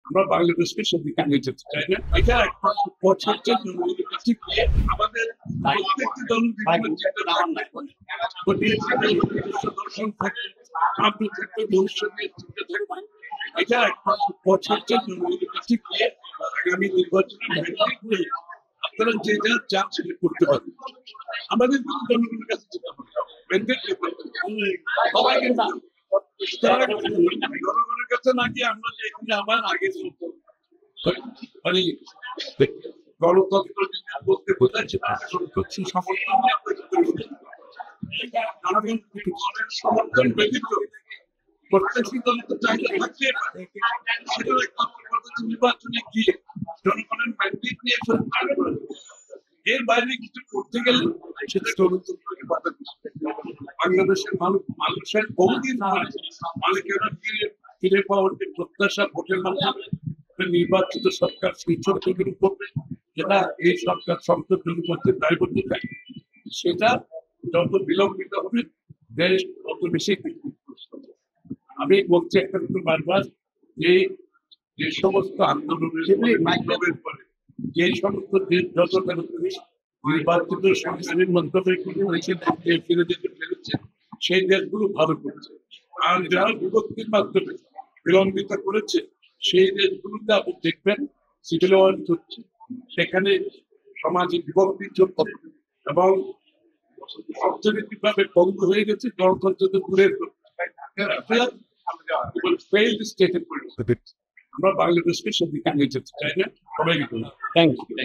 আমরা বাংলাদেশকে সেদিকে নিয়ে যেতে চাই না। এটা একটা পছন্দের আমাদের প্রত্যেকটি দল বিভিন্ন চিন্তাধারা দর্শন থাকে, সামনে থাকবে ভবিষ্যতের চিন্তাধারা। এটা একটা পছন্দের আগামী নির্বাচনে আপনারা যে যা চান সেটা করতে পারবেন। আমাদের কিন্তু জনগণের কাছে যেতে হবে। সবাইকে জনগণের কাছে না গিয়ে আমরা যে এখানে আবার আগে মানে গণতন্ত্র বলতে বোঝাচ্ছে সমর্থন ব্যতীত প্রত্যেকটি দলের তো চাহিদা থাকতে পারে। সেটার একমাত্র পদ্ধতি নির্বাচনে গিয়ে জনগণের ম্যান্ডেট নিয়ে এর বাইরে কিছু করতে গেলে সেটা গণতন্ত্রকে বাধা দিচ্ছে। বাংলাদেশের মানুষের বহুদিন মালিকেরা ফিরে পাওয়ার যে প্রত্যাশা ভোটের মাধ্যমে নির্বাচিত সরকার সুযোগ তৈরি করবে, যেটা এই সরকার সংসদ তৈরি করতে দায়বদ্ধ থাকে, সেটা যত বিলম্বিত হবে দেশ তত বেশি ক্ষতিগ্রস্ত হবে। আমি বলছি একটা কিন্তু বারবার যে সমস্ত আন্দোলনের বিপ্লবের পরে যে সমস্ত দেশ যত নির্বাচিত সরকারের মাধ্যমে ফিরে যেতে পেরেছে সেই দেশগুলো ভালো করেছে। আর যারা বিভক্তির মাধ্যমে বিলম্বিত করেছে সেই দেশগুলোতে আপনি দেখবেন সিভিল ওয়ার হচ্ছে, সেখানে সমাজে বিভক্তি চলছে এবং অর্থনৈতিকভাবে বন্ধ হয়ে গেছে, গণতন্ত্র দূরের আমরা বাংলাদেশকে সেদিকে নিয়ে যেতে চাই না। সবাইকে থ্যাংক ইউ।